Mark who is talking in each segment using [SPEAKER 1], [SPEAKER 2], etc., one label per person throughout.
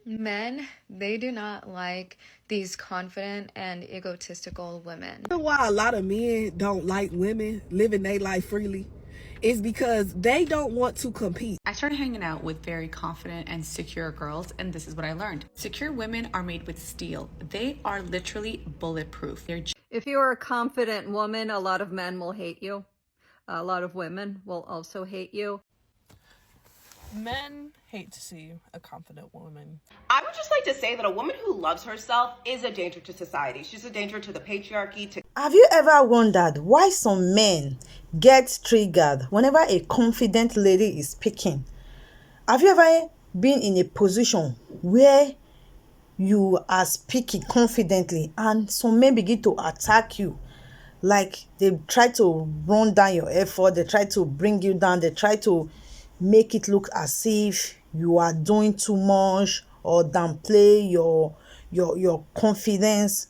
[SPEAKER 1] Men, they do not like these confident and egotistical women.
[SPEAKER 2] You know why a lot of men don't like women living their life freely? It's because they don't want to compete.
[SPEAKER 3] I started hanging out with very confident and secure girls, and this is what I learned. Secure women are made with steel. They are literally bulletproof.
[SPEAKER 4] If you are a confident woman, a lot of men will hate you. A lot of women will also hate you.
[SPEAKER 2] Men hate to see a confident woman.
[SPEAKER 5] I would just like to say that a woman who loves herself is a danger to society. She's a danger to the patriarchy.
[SPEAKER 6] Have you ever wondered why some men get triggered whenever a confident lady is speaking? Have you ever been in a position where you are speaking confidently and some men begin to attack you? Like they try to run down your effort, they try to bring you down, they try to make it look as if you are doing too much or downplay your confidence.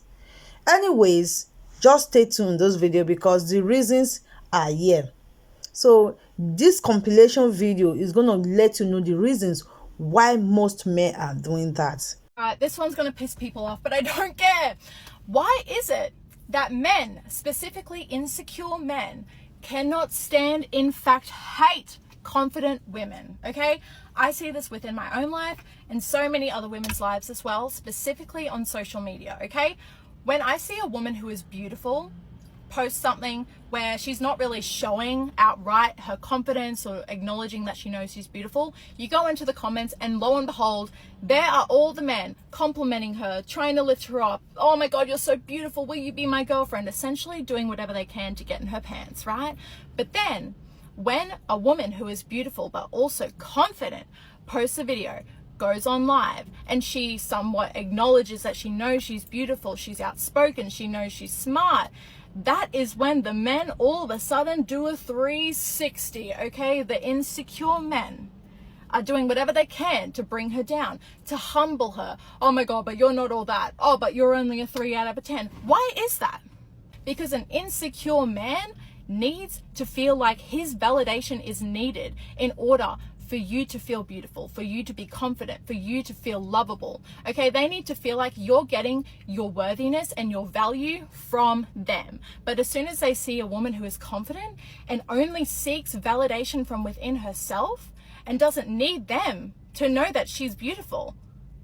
[SPEAKER 6] Anyways, just stay tuned in this video because the reasons are here. So this compilation video is going to let you know the reasons why most men are doing that.
[SPEAKER 7] This one's going to piss people off, but I don't care. Why is it that men, specifically insecure men, cannot stand, in fact, hate confident women? Okay, I see this within my own life and so many other women's lives as well, specifically on social media. Okay, when I see a woman who is beautiful post something where she's not really showing outright her confidence or acknowledging that she knows she's beautiful, you go into the comments and lo and behold, there are all the men complimenting her, trying to lift her up. Oh my God, you're so beautiful, will you be my girlfriend? Essentially doing whatever they can to get in her pants, right? But then when a woman who is beautiful but also confident posts a video, goes on live, and she somewhat acknowledges that she knows she's beautiful, she's outspoken, she knows she's smart, that is when the men all of a sudden do a 360, okay? The insecure men are doing whatever they can to bring her down, to humble her. Oh my God, but you're not all that. Oh, but you're only a 3 out of a 10. Why is that? Because an insecure man needs to feel like his validation is needed in order for you to feel beautiful, for you to be confident, for you to feel lovable. Okay, they need to feel like you're getting your worthiness and your value from them. But as soon as they see a woman who is confident and only seeks validation from within herself and doesn't need them to know that she's beautiful,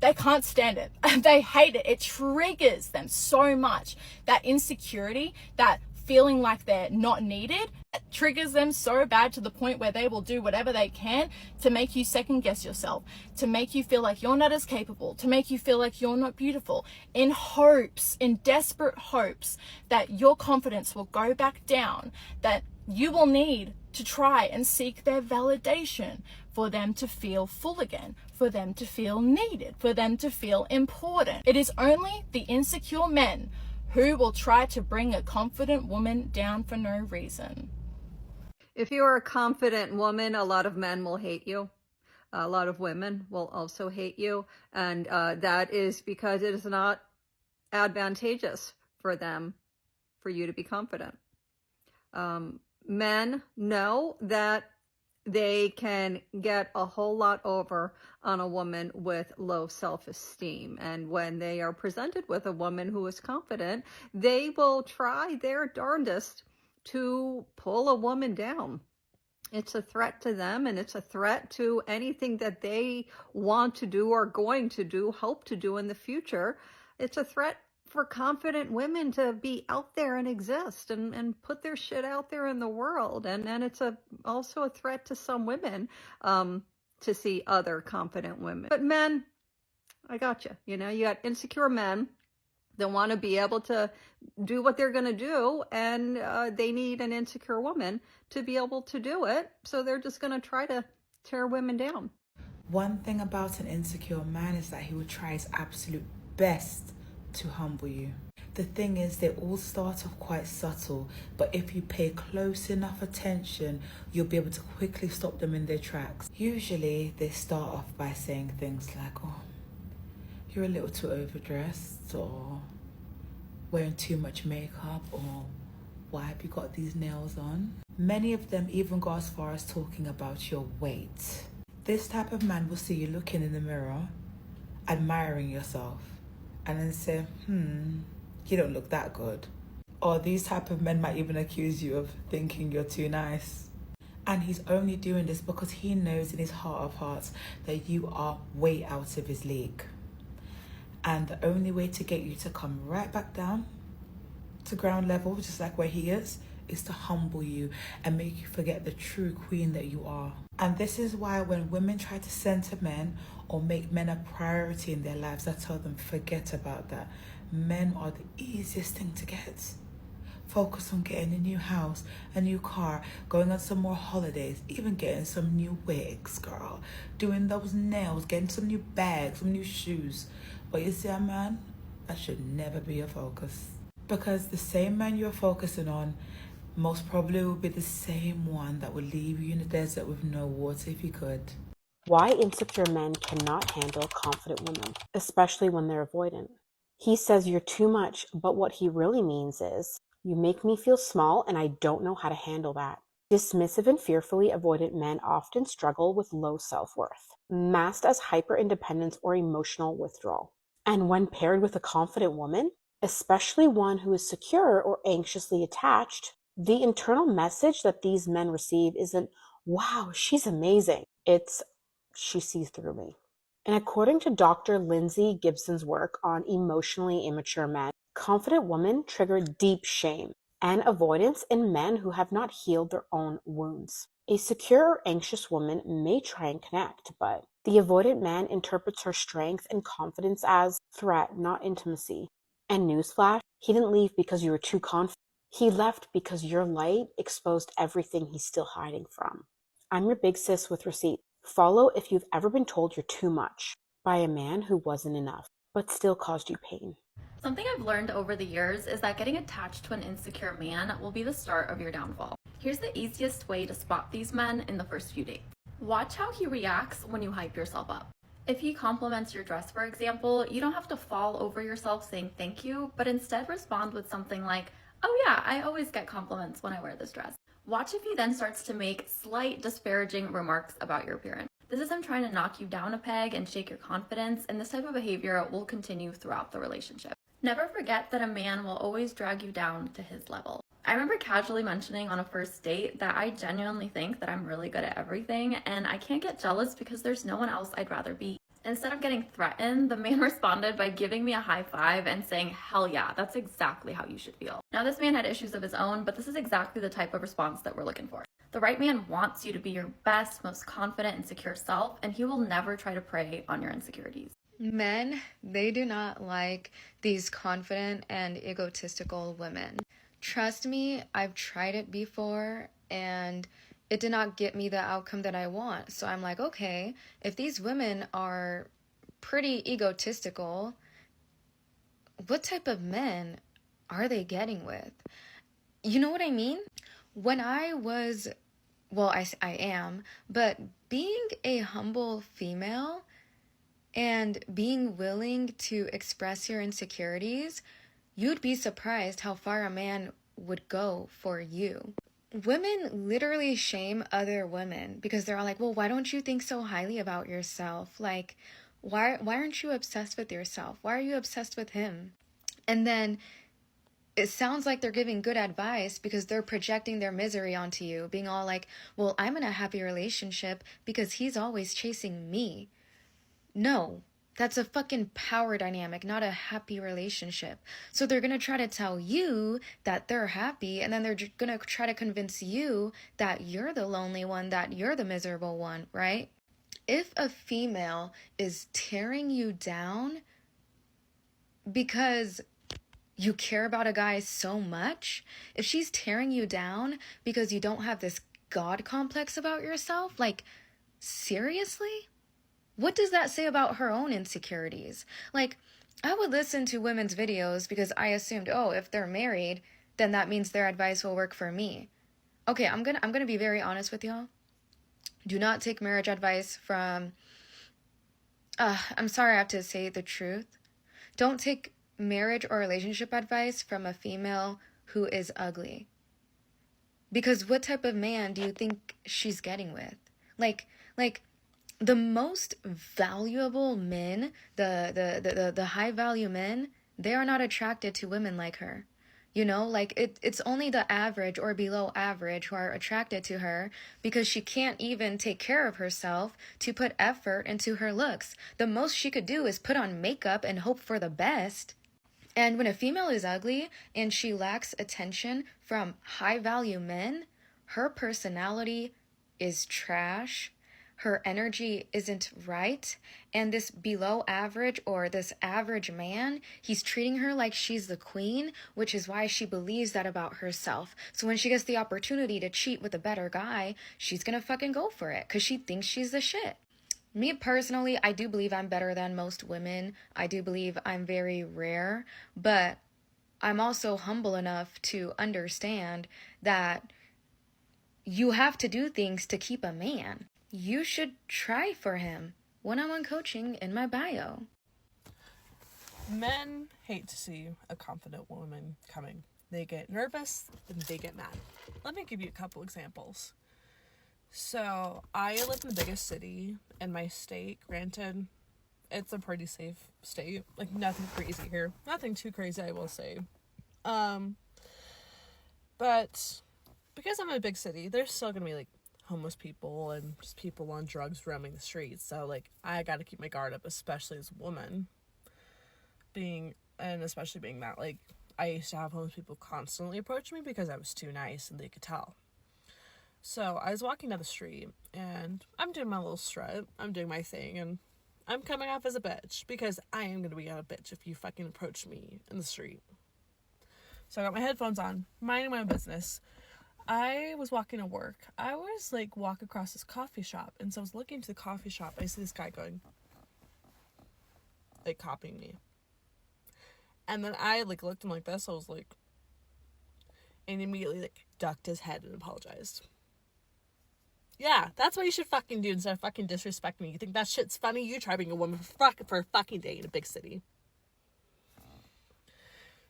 [SPEAKER 7] they can't stand it. They hate it. It triggers them so much. That insecurity, that feeling like they're not needed, it triggers them so bad to the point where they will do whatever they can to make you second guess yourself, to make you feel like you're not as capable, to make you feel like you're not beautiful, in hopes, in desperate hopes that your confidence will go back down, that you will need to try and seek their validation for them to feel full again, for them to feel needed, for them to feel important. It is only the insecure men who will try to bring a confident woman down for no reason.
[SPEAKER 4] If you're a confident woman, a lot of men will hate you. A lot of women will also hate you. And that is because it is not advantageous for them for you to be confident. Men know that they can get a whole lot over on a woman with low self-esteem. And when they are presented with a woman who is confident, they will try their darndest to pull a woman down. It's a threat to them, and it's a threat to anything that they want to do or going to do, hope to do in the future. It's a threat for confident women to be out there and exist and put their shit out there in the world. And it's also a threat to some women to see other confident women. But men, I got you. You know, you got insecure men that want to be able to do what they're going to do, and they need an insecure woman to be able to do it. So they're just going to try to tear women down.
[SPEAKER 8] One thing about an insecure man is that he will try his absolute best to humble you. The thing is, they all start off quite subtle, but if you pay close enough attention, you'll be able to quickly stop them in their tracks. Usually they start off by saying things like, oh, you're a little too overdressed, or wearing too much makeup, or why have you got these nails on? Many of them even go as far as talking about your weight. This type of man will see you looking in the mirror admiring yourself and then say, you don't look that good. Or these type of men might even accuse you of thinking you're too nice. And he's only doing this because he knows in his heart of hearts that you are way out of his league. And the only way to get you to come right back down to ground level, just like where he is to humble you and make you forget the true queen that you are. And this is why when women try to center men or make men a priority in their lives, I tell them, forget about that. Men are the easiest thing to get. Focus on getting a new house, a new car, going on some more holidays, even getting some new wigs, girl. Doing those nails, getting some new bags, some new shoes. But you see, a man, that should never be your focus. Because the same man you're focusing on most probably will be the same one that would leave you in the desert with no water if he could.
[SPEAKER 9] Why insecure men cannot handle confident women, especially when they're avoidant. He says you're too much, but what he really means is, you make me feel small and I don't know how to handle that. Dismissive and fearfully avoidant men often struggle with low self-worth, masked as hyper-independence or emotional withdrawal. And when paired with a confident woman, especially one who is secure or anxiously attached, the internal message that these men receive isn't, wow, she's amazing. It's, she sees through me. And according to Dr. Lindsay Gibson's work on emotionally immature men, confident women trigger deep shame and avoidance in men who have not healed their own wounds. A secure or anxious woman may try and connect, but the avoidant man interprets her strength and confidence as threat, not intimacy. And newsflash, he didn't leave because you were too confident. He left because your light exposed everything he's still hiding from. I'm your big sis with receipts. Follow if you've ever been told you're too much by a man who wasn't enough, but still caused you pain.
[SPEAKER 10] Something I've learned over the years is that getting attached to an insecure man will be the start of your downfall. Here's the easiest way to spot these men in the first few dates. Watch how he reacts when you hype yourself up. If he compliments your dress, for example, you don't have to fall over yourself saying thank you, but instead respond with something like, oh yeah, I always get compliments when I wear this dress. Watch if he then starts to make slight disparaging remarks about your appearance. This is him trying to knock you down a peg and shake your confidence, and this type of behavior will continue throughout the relationship. Never forget that a man will always drag you down to his level. I remember casually mentioning on a first date that I genuinely think that I'm really good at everything, and I can't get jealous because there's no one else I'd rather be. Instead of getting threatened, the man responded by giving me a high five and saying, hell yeah, that's exactly how you should feel. Now, this man had issues of his own, but this is exactly the type of response that we're looking for. The right man wants you to be your best, most confident and secure self, and he will never try to prey on your insecurities.
[SPEAKER 1] Men, they do not like these confident and egotistical women. Trust me, I've tried it before, and it did not get me the outcome that I want. So I'm like, okay, if these women are pretty egotistical, what type of men are they getting with? You know what I mean? When I was, well, I am, but being a humble female and being willing to express your insecurities, you'd be surprised how far a man would go for you. Women literally shame other women because they're all like, well, why don't you think so highly about yourself? Like, why aren't you obsessed with yourself? Why are you obsessed with him? And then it sounds like they're giving good advice because they're projecting their misery onto you, being all like, well, I'm in a happy relationship because he's always chasing me. No, that's a fucking power dynamic, not a happy relationship. So they're going to try to tell you that they're happy, and then they're going to try to convince you that you're the lonely one, that you're the miserable one, right? If a female is tearing you down because you care about a guy so much, if she's tearing you down because you don't have this God complex about yourself, like, seriously? What does that say about her own insecurities? Like, I would listen to women's videos because I assumed, oh, if they're married, then that means their advice will work for me. Okay, I'm gonna be very honest with y'all. Do not take marriage advice from, I'm sorry I have to say the truth. Don't take marriage or relationship advice from a female who is ugly. Because what type of man do you think she's getting with? Like, the most valuable men, the high value men, they are not attracted to women like her. You know, like it's only the average or below average who are attracted to her because she can't even take care of herself to put effort into her looks. The most she could do is put on makeup and hope for the best. And when a female is ugly and she lacks attention from high value men, her personality is trash. Her energy isn't right. And this below average or this average man, he's treating her like she's the queen, which is why she believes that about herself. So when she gets the opportunity to cheat with a better guy, she's gonna fucking go for it because she thinks she's the shit. Me personally, I do believe I'm better than most women. I do believe I'm very rare, but I'm also humble enough to understand that you have to do things to keep a man. You should try for him. One-on-one coaching in my bio.
[SPEAKER 2] Men hate to see a confident woman coming. They get nervous and they get mad. Let me give you a couple examples. So, I live in the biggest city in my state. Granted, it's a pretty safe state. Like, nothing crazy here. Nothing too crazy, I will say. But because I'm in a big city, there's still gonna be, like, homeless people and just people on drugs roaming the streets. So, like, I gotta keep my guard up, especially as a woman. Especially being that, like, I used to have homeless people constantly approach me because I was too nice and they could tell. So I was walking down the street and I'm doing my little strut. I'm doing my thing and I'm coming off as a bitch because I am going to be a bitch if you fucking approach me in the street. So I got my headphones on, minding my own business. I was walking to work. I was like walk across this coffee shop, and so I was looking to the coffee shop. I see this guy going, like, copying me. And then I like looked at him like this. I was like, and immediately like ducked his head and apologized. Yeah, that's what you should fucking do instead of fucking disrespect me. You think that shit's funny? You try being a woman for a fucking day in a big city.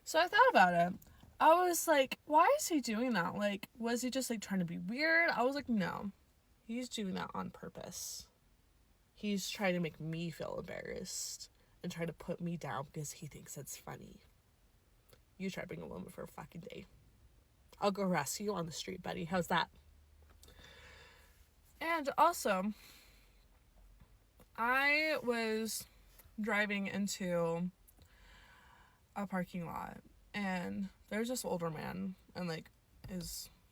[SPEAKER 2] So I thought about it. I was like, why is he doing that? Like, was he just like trying to be weird? I was like, no. He's doing that on purpose. He's trying to make me feel embarrassed and try to put me down because he thinks it's funny. You try being a woman for a fucking day. I'll go harass you on the street, buddy. How's that? And also, I was driving into a parking lot and there's this older man and like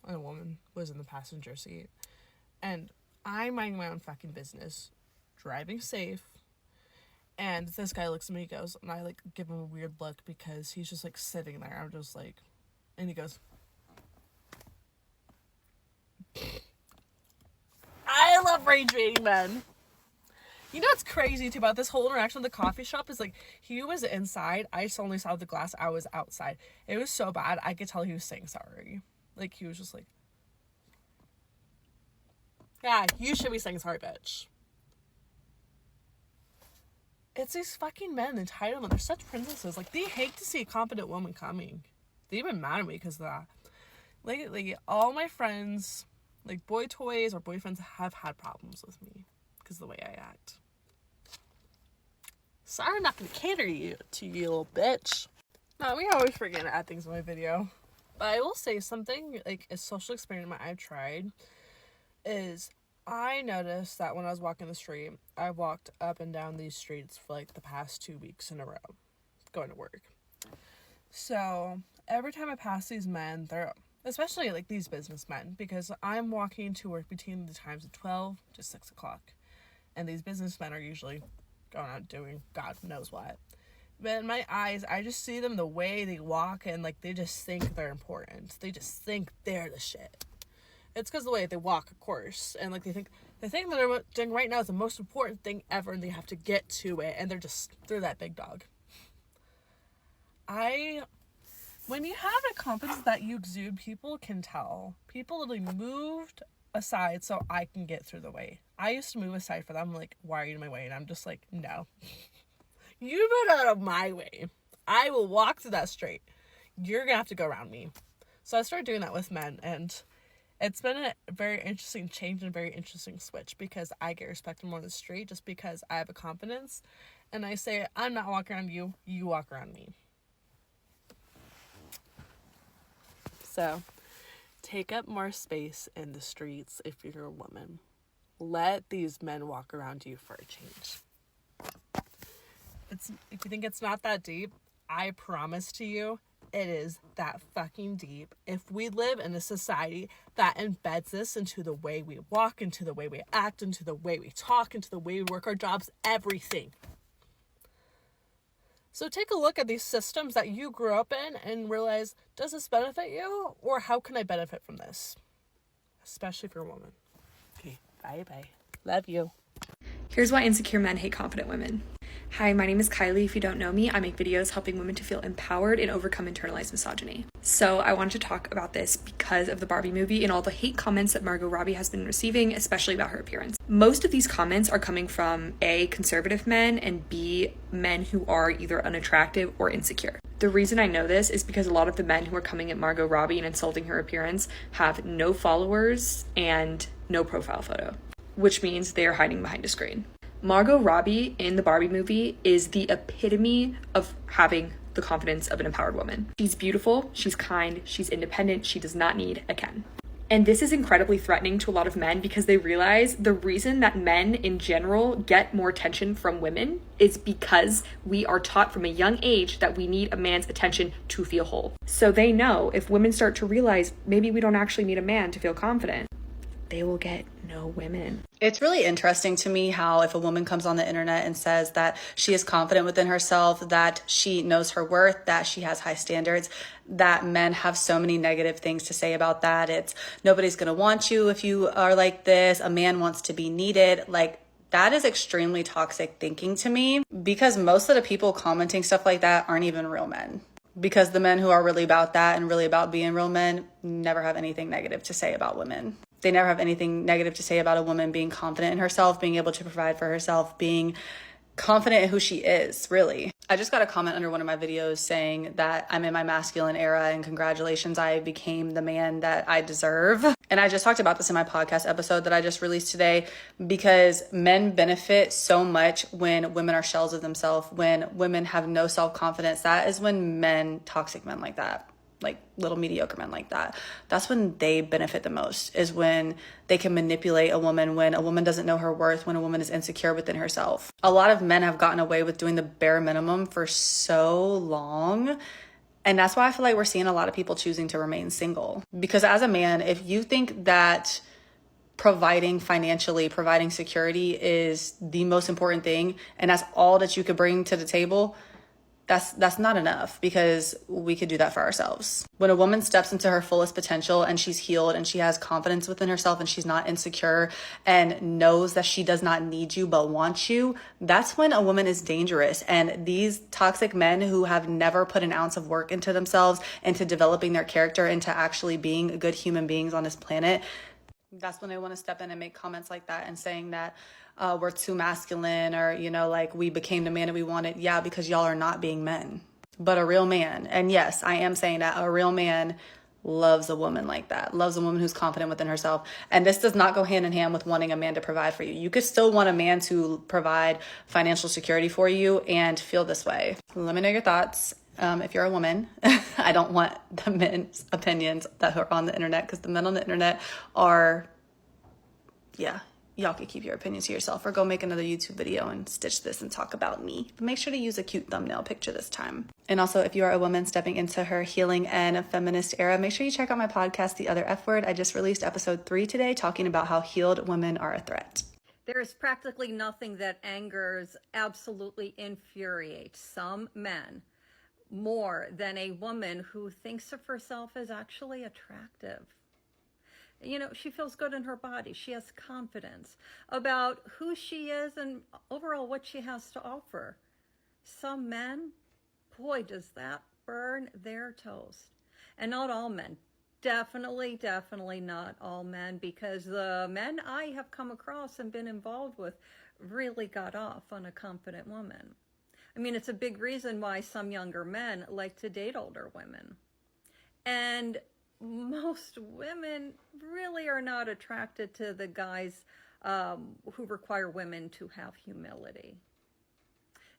[SPEAKER 2] a woman was in the passenger seat, and I'm minding my own fucking business, driving safe, and this guy looks at me, goes, and I like give him a weird look because he's just like sitting there. I'm just like, and he goes, I love rage baiting men. You know what's crazy too about this whole interaction with the coffee shop is like he was inside. I just only saw the glass. I was outside. It was so bad. I could tell he was saying sorry. Like he was just like, yeah, you should be saying sorry, bitch. It's these fucking men, entitlement. They're such princesses. Like they hate to see a competent woman coming. They even mad at me because of that. Lately, all my friends, like boy toys or boyfriends, have had problems with me because of the way I act. Sorry, I'm not going to cater to you, little bitch. No, we always forget to add things in my video. But I will say something, like a social experiment I've tried is I noticed that when I was walking the street, I walked up and down these streets for like the past 2 weeks in a row, going to work. So every time I pass these men, they're especially like these businessmen, because I'm walking to work between the times of 12 to 6 o'clock. And these businessmen are usually going out doing God knows what. But in my eyes, I just see them the way they walk and like they just think they're important. They just think they're the shit. It's because of the way they walk, of course. And like they think the thing that they're doing right now is the most important thing ever and they have to get to it. And they're that big dog. When you have a confidence that you exude, people can tell. People literally moved aside so I can get through the way. I used to move aside for them. I'm like, why are you in my way? And I'm just like, no. You move out of my way. I will walk through that straight. You're gonna have to go around me. So I started doing that with men, and It's been a very interesting change and a very interesting switch, because I get respected more on the street just because I have a confidence. And I say, I'm not walking around you, you walk around me. So, take up more space in the streets if you're a woman. Let these men walk around you for a change. If you think it's not that deep, I promise to you, it is that fucking deep. If we live in a society that embeds this into the way we walk, into the way we act, into the way we talk, into the way we work our jobs, everything. So take a look at these systems that you grew up in and realize, does this benefit you? Or how can I benefit from this? Especially if you're a woman. Okay, bye-bye. Love you.
[SPEAKER 11] Here's why insecure men hate confident women. Hi, my name is Kylie. If you don't know me, I make videos helping women to feel empowered and overcome internalized misogyny. So I wanted to talk about this because of the Barbie movie and all the hate comments that Margot Robbie has been receiving, especially about her appearance. Most of these comments are coming from A, conservative men, and B, men who are either unattractive or insecure. The reason I know this is because a lot of the men who are coming at Margot Robbie and insulting her appearance have no followers and no profile photo, which means they are hiding behind a screen. Margot Robbie in the Barbie movie is the epitome of having the confidence of an empowered woman. She's beautiful, she's kind, she's independent, she does not need a Ken. And this is incredibly threatening to a lot of men because they realize the reason that men in general get more attention from women is because we are taught from a young age that we need a man's attention to feel whole. So they know if women start to realize maybe we don't actually need a man to feel confident, they will get no women.
[SPEAKER 12] It's really interesting to me how if a woman comes on the internet and says that she is confident within herself, that she knows her worth, that she has high standards, that men have so many negative things to say about that. It's nobody's going to want you if you are like this. A man wants to be needed. Like, that is extremely toxic thinking to me, because most of the people commenting stuff like that aren't even real men. Because the men who are really about that and really about being real men never have anything negative to say about women. They never have anything negative to say about a woman being confident in herself, being able to provide for herself, being confident in who she is, really. I just got a comment under one of my videos saying that I'm in my masculine era and congratulations, I became the man that I deserve. And I just talked about this in my podcast episode that I just released today, because men benefit so much when women are shells of themselves, when women have no self-confidence. That is when men, toxic men like that, like little mediocre men like that, that's when they benefit the most, is when they can manipulate a woman, when a woman doesn't know her worth, when a woman is insecure within herself. A lot of men have gotten away with doing the bare minimum for so long. And that's why I feel like we're seeing a lot of people choosing to remain single. Because as a man, if you think that providing financially, providing security is the most important thing, and that's all that you could bring to the table, that's not enough, because we could do that for ourselves. When a woman steps into her fullest potential and she's healed and she has confidence within herself and she's not insecure and knows that she does not need you but wants you, that's when a woman is dangerous. And these toxic men who have never put an ounce of work into themselves, into developing their character, into actually being good human beings on this planet, that's when they want to step in and make comments like that and saying that we're too masculine, or, you know, like we became the man that we wanted. Yeah, because y'all are not being men. But a real man, and yes, I am saying that, a real man loves a woman like that, loves a woman who's confident within herself. And this does not go hand in hand with wanting a man to provide for you. You could still want a man to provide financial security for you and feel this way. Let me know your thoughts. If you're a woman, I don't want the men's opinions that are on the internet, because the men on the internet are, yeah, y'all could keep your opinions to yourself, or go make another YouTube video and stitch this and talk about me. But make sure to use a cute thumbnail picture this time. And also, if you are a woman stepping into her healing and feminist era, make sure you check out my podcast, The Other F Word. I just released episode 3 today, talking about how healed women are a threat.
[SPEAKER 4] There is practically nothing that angers, absolutely infuriates some men more than a woman who thinks of herself as actually attractive. You know, she feels good in her body. She has confidence about who she is and overall what she has to offer. Some men, boy, does that burn their toast. And not all men. Definitely not all men, because the men I have come across and been involved with really got off on a confident woman. I mean, it's a big reason why some younger men like to date older women. And most women really are not attracted to the guys who require women to have humility.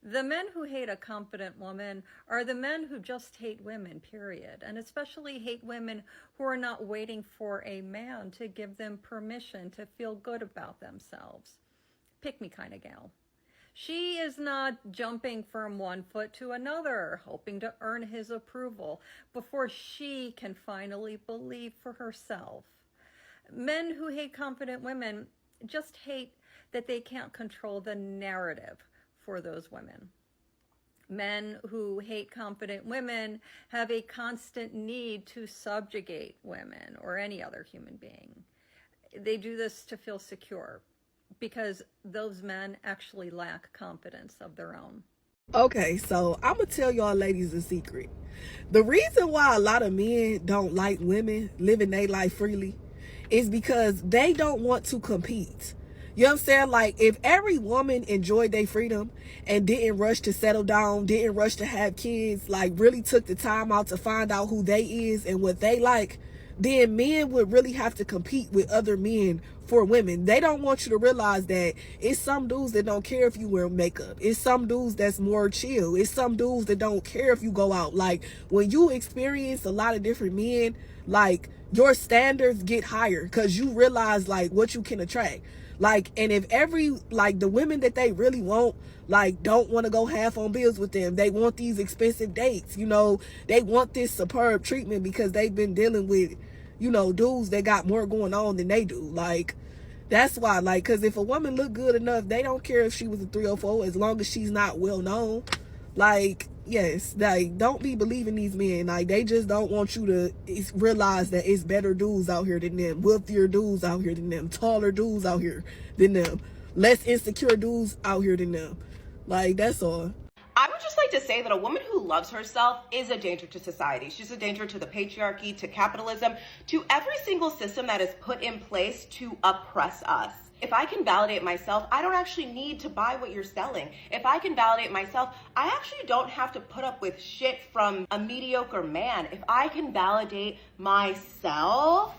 [SPEAKER 4] The men who hate a confident woman are the men who just hate women, period, and especially hate women who are not waiting for a man to give them permission to feel good about themselves. Pick me kind of gal. She is not jumping from one foot to another, hoping to earn his approval before she can finally believe for herself. Men who hate confident women just hate that they can't control the narrative for those women. Men who hate confident women have a constant need to subjugate women or any other human being. They do this to feel secure because those men actually lack confidence of their own.
[SPEAKER 2] Okay, so I'm gonna tell y'all ladies a secret. The reason why a lot of men don't like women living their life freely is because they don't want to compete. You know what I'm saying? Like, if every woman enjoyed their freedom and didn't rush to settle down, didn't rush to have kids, like really took the time out to find out who they is and what they like, then men would really have to compete with other men for women. They don't want you to realize that it's some dudes that don't care if you wear makeup. It's some dudes that's more chill. It's some dudes that don't care if you go out. Like, when you experience a lot of different men, like, your standards get higher because you realize like what you can attract. Like, and if the women that they really want, like, don't want to go half on bills with them, they want these expensive dates, you know, they want this superb treatment because they've been dealing with, you know, dudes that got more going on than they do. Like, that's why, like, because if a woman look good enough, they don't care if she was a 304 as long as she's not well known. Like, yes, like, don't be believing these men. Like, they just don't want you to realize that it's better dudes out here than them, wealthier dudes out here than them, taller dudes out here than them, less insecure dudes out here than them. Like, that's all.
[SPEAKER 5] I would just like to say that a woman who loves herself is a danger to society. She's a danger to the patriarchy, to capitalism, to every single system that is put in place to oppress us. If I can validate myself, I don't actually need to buy what you're selling. If I can validate myself, I actually don't have to put up with shit from a mediocre man. If I can validate myself,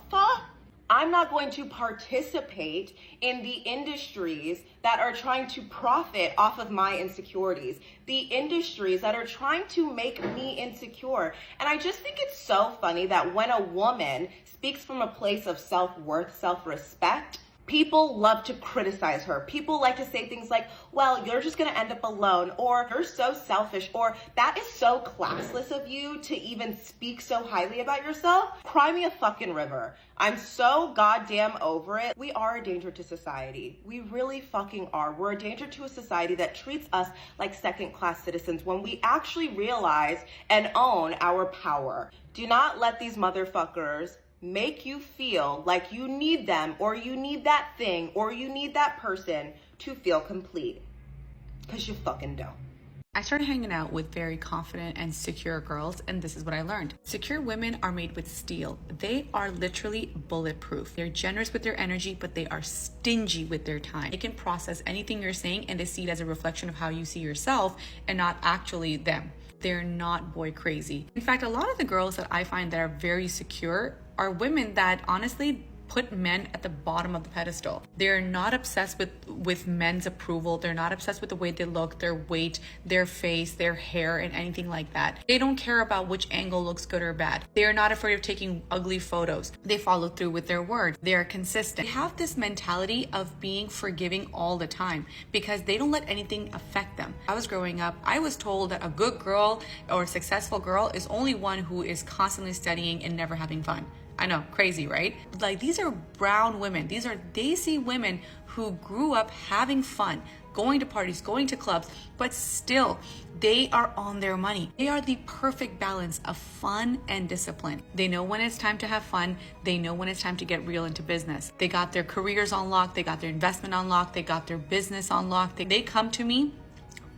[SPEAKER 5] I'm not going to participate in the industries that are trying to profit off of my insecurities, the industries that are trying to make me insecure. And I just think it's so funny that when a woman speaks from a place of self-worth, self-respect, people love to criticize her. People like to say things like, well, you're just going to end up alone, or you're so selfish, or that is so classless of you to even speak so highly about yourself. Cry me a fucking river. I'm so goddamn over it. We are a danger to society. We really fucking are. We're a danger to a society that treats us like second-class citizens when we actually realize and own our power. Do not let these motherfuckers make you feel like you need them, or you need that thing, or you need that person to feel complete. Because you fucking don't.
[SPEAKER 3] I started hanging out with very confident and secure girls, and this is what I learned. Secure women are made with steel. They are literally bulletproof. They're generous with their energy, but they are stingy with their time. They can process anything you're saying and they see it as a reflection of how you see yourself and not actually them. They're not boy crazy. In fact, a lot of the girls that I find that are very secure are women that honestly put men at the bottom of the pedestal. They're not obsessed with men's approval. They're not obsessed with the way they look, their weight, their face, their hair, and anything like that. They don't care about which angle looks good or bad. They are not afraid of taking ugly photos. They follow through with their word. They are consistent. They have this mentality of being forgiving all the time because they don't let anything affect them. I was growing up, I was told that a good girl or a successful girl is only one who is constantly studying and never having fun. I know, crazy, right? Like, these are brown women. These are Desi women who grew up having fun, going to parties, going to clubs, but still, they are on their money. They are the perfect balance of fun and discipline. They know when it's time to have fun. They know when it's time to get real into business. They got their careers on lock. They got their investment on lock. They got their business on lock. They come to me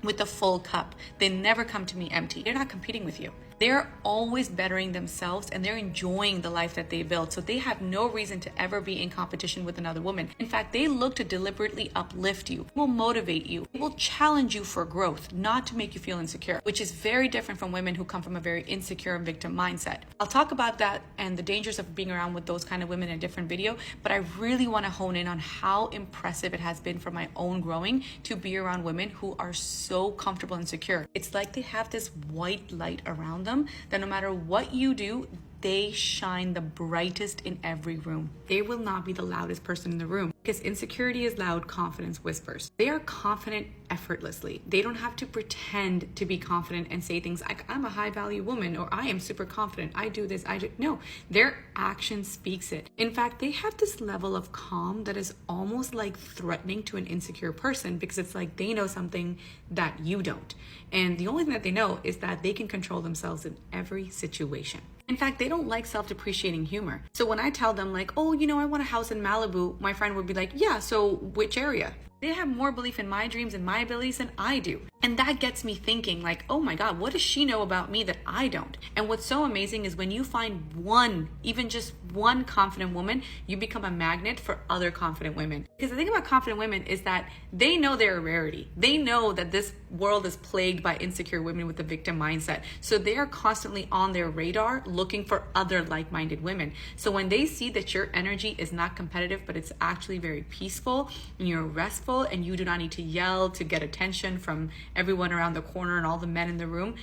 [SPEAKER 3] with a full cup. They never come to me empty. They're not competing with you. They're always bettering themselves and they're enjoying the life that they built. So they have no reason to ever be in competition with another woman. In fact, they look to deliberately uplift you, will motivate you, will challenge you for growth, not to make you feel insecure, which is very different from women who come from a very insecure and victim mindset. I'll talk about that and the dangers of being around with those kind of women in a different video, but I really want to hone in on how impressive it has been for my own growing to be around women who are so comfortable and secure. It's like they have this white light around them that no matter what you do, they shine the brightest in every room. They will not be the loudest person in the room because insecurity is loud, confidence whispers. They are confident effortlessly. They don't have to pretend to be confident and say things like, I'm a high value woman, or I am super confident, I do this, I do. No, their action speaks it. In fact, they have this level of calm that is almost like threatening to an insecure person because it's like they know something that you don't. And the only thing that they know is that they can control themselves in every situation. In fact, they don't like self-depreciating humor. So when I tell them like, oh, I want a house in Malibu, my friend would be like, yeah, so which area? They have more belief in my dreams and my abilities than I do. And that gets me thinking like, oh my God, what does she know about me that I don't? And what's so amazing is when you find one, even just one confident woman, you become a magnet for other confident women. Because the thing about confident women is that they know they're a rarity. They know that this world is plagued by insecure women with a victim mindset. So they are constantly on their radar looking for other like-minded women. So when they see that your energy is not competitive, but it's actually very peaceful and you're restful and you do not need to yell to get attention from everyone around the corner and all the men in the room,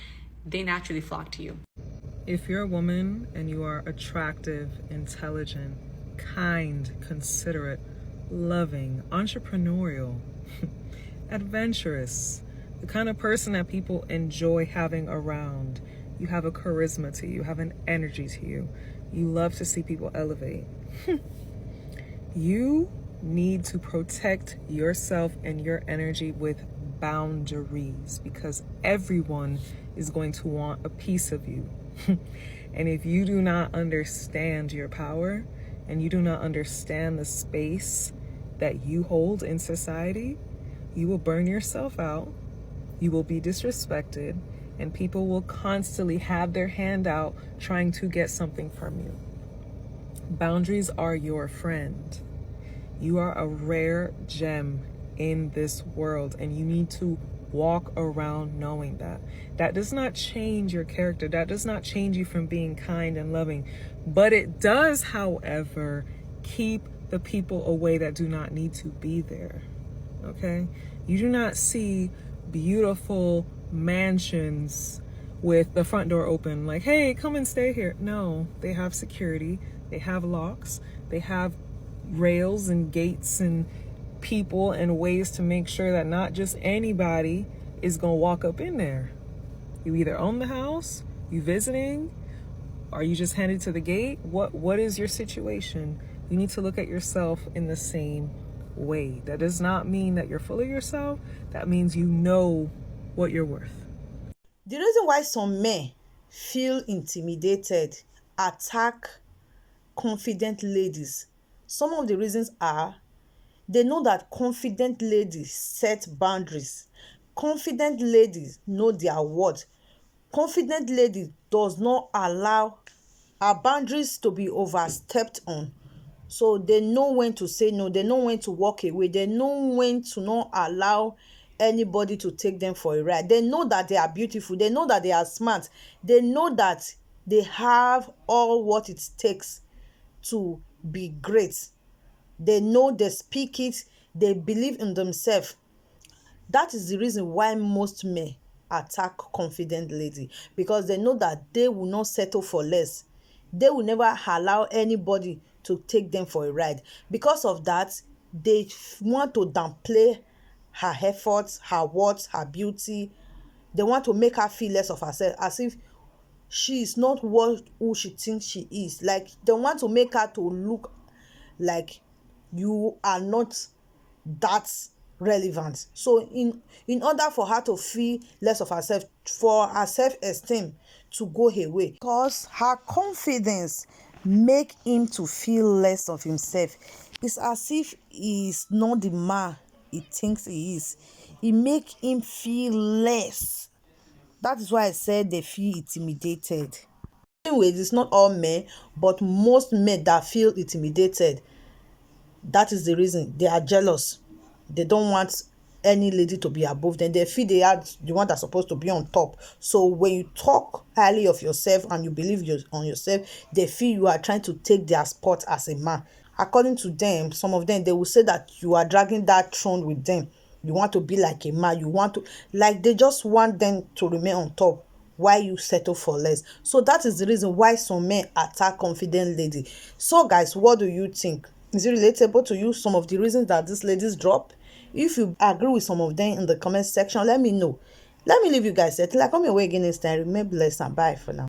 [SPEAKER 3] they naturally flock to you.
[SPEAKER 13] If you're a woman and you are attractive, intelligent, kind, considerate, loving, entrepreneurial, adventurous, the kind of person that people enjoy having around, you have a charisma to you, you have an energy to you, you love to see people elevate, you need to protect yourself and your energy with boundaries because everyone is going to want a piece of you. And if you do not understand your power and you do not understand the space that you hold in society, you will burn yourself out, you will be disrespected, and people will constantly have their hand out trying to get something from you. Boundaries are your friend. You are a rare gem in this world, and you need to walk around knowing that. That does not change your character. That does not change you from being kind and loving. But it does, however, keep the people away that do not need to be there. Okay? You do not see beautiful mansions with the front door open, like, hey, come and stay here. No, they have security. They have locks. They have rails and gates and people and ways to make sure that not just anybody is gonna walk up in there. You either own the house, you visiting, are you just handed to the gate? What is your situation? You need to look at yourself in the same way. That does not mean that you're full of yourself. That means you know what you're worth.
[SPEAKER 6] The reason why some men feel intimidated, attack confident ladies, some of the reasons are they know that confident ladies set boundaries. Confident ladies know their worth. Confident lady does not allow her boundaries to be overstepped on. So they know when to say no, they know when to walk away, they know when to not allow anybody to take them for a ride. They know that they are beautiful, they know that they are smart, they know that they have all what it takes to be great. They know, they speak it, they believe in themselves. That is the reason why most men attack confident lady, because they know that they will not settle for less. They will never allow anybody to take them for a ride. Because of that, they want to downplay her efforts, her worth, her beauty. They want to make her feel less of herself, as if she is not what who she thinks she is. Like they want to make her to look like you are not that relevant. So in order for her to feel less of herself, for her self-esteem to go away, because her confidence make him to feel less of himself. It's as if he is not the man he thinks he is. It make him feel less. That is why I said they feel intimidated. Anyways, it's not all men, but most men that feel intimidated, that is the reason they are jealous. They don't want any lady to be above them. They feel they are the one that's supposed to be on top. So when you talk highly of yourself and you believe on yourself, they feel you are trying to take their spot as a man. According to them, some of them, they will say that you are dragging that throne with them. You want to be like a man. You want to, like, they just want them to remain on top. Why you settle for less? So that is the reason why some men attack confident lady. So guys, what do you think? Is it relatable to you, some of the reasons that these ladies drop? If you agree with some of them in the comment section, let me know. Let me leave you guys there till I come your way again next time. Remain blessed and bye for now.